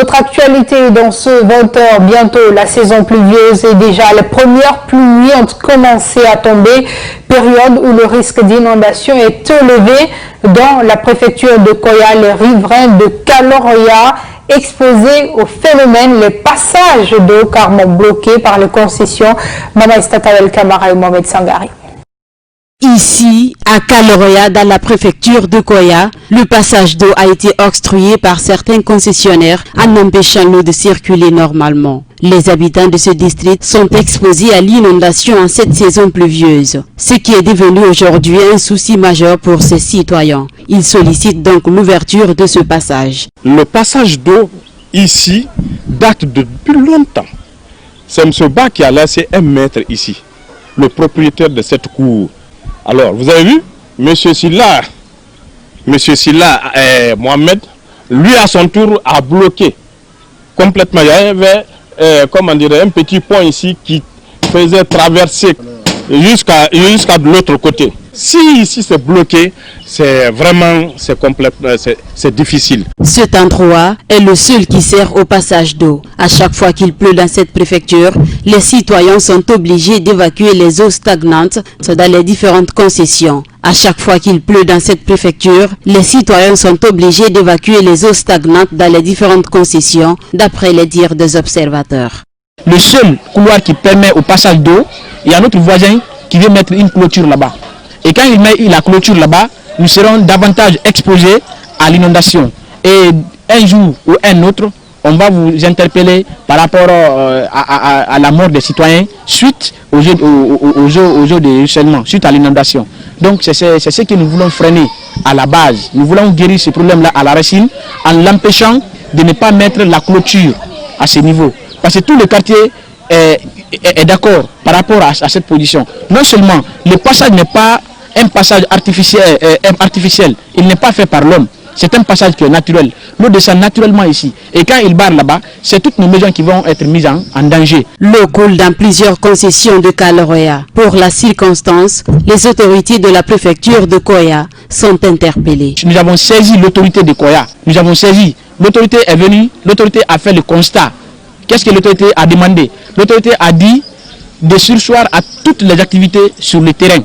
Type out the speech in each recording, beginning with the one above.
Autre actualité dans ce 20h, bientôt la saison pluvieuse et déjà les premières pluies ont commencé à tomber, période où le risque d'inondation est élevé dans la préfecture de Koya. Les riverains de Kaloroya exposés au phénomène, les passages d'eau carrément bloqués par les concessions. Mama Istatawel Kamara et Mohamed Sangari. Ici, à Kaloroya, dans la préfecture de Koya, le passage d'eau a été obstrué par certains concessionnaires en empêchant l'eau de circuler normalement. Les habitants de ce district sont exposés à l'inondation en cette saison pluvieuse, ce qui est devenu aujourd'hui un souci majeur pour ces citoyens. Ils sollicitent donc l'ouverture de ce passage. Le passage d'eau ici date depuis longtemps. C'est M. Ba qui a laissé un mètre ici, le propriétaire de cette cour. Alors, vous avez vu, M. Silla Mohamed, lui à son tour a bloqué complètement. Il y avait un petit pont ici qui faisait traverser jusqu'à de l'autre côté. Si ici c'est bloqué, c'est difficile. Cet endroit est le seul qui sert au passage d'eau. À chaque fois qu'il pleut dans cette préfecture, les citoyens sont obligés d'évacuer les eaux stagnantes dans les différentes concessions. À chaque fois qu'il pleut dans cette préfecture, les citoyens sont obligés d'évacuer les eaux stagnantes dans les différentes concessions, d'après les dires des observateurs. Le seul couloir qui permet au passage d'eau, il y a notre voisin qui veut mettre une clôture là-bas. Et quand il met la clôture là-bas, nous serons davantage exposés à l'inondation. Et un jour ou un autre, on va vous interpeller par rapport à la mort des citoyens suite aux jeux de ruissellement, suite à l'inondation. Donc c'est ce que nous voulons freiner à la base. Nous voulons guérir ce problème-là à la racine en l'empêchant de ne pas mettre la clôture à ce niveau. Parce que tout le quartier est d'accord par rapport à cette position. Non seulement le passage n'est pas un passage artificiel, il n'est pas fait par l'homme. C'est un passage qui est naturel. L'eau descend naturellement ici. Et quand il barre là-bas, c'est toutes nos maisons qui vont être mises en danger. L'eau coule dans plusieurs concessions de Kaloroya. Pour la circonstance, les autorités de la préfecture de Koya sont interpellées. Nous avons saisi l'autorité de Koya. Nous avons saisi. L'autorité est venue, l'autorité a fait le constat. Qu'est-ce que l'autorité a demandé? L'autorité a dit de surseoir à toutes les activités sur le terrain.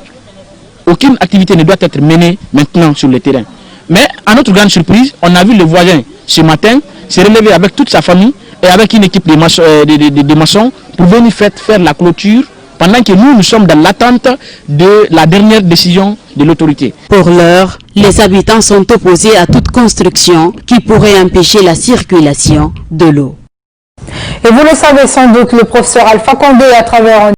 Aucune activité ne doit être menée maintenant sur le terrain. Mais à notre grande surprise, on a vu le voisin ce matin se relever avec toute sa famille et avec une équipe de maçons pour venir faire la clôture pendant que nous sommes dans l'attente de la dernière décision de l'autorité. Pour l'heure, les habitants sont opposés à toute construction qui pourrait empêcher la circulation de l'eau. Et vous le savez sans doute, le professeur Alpha Condé, à travers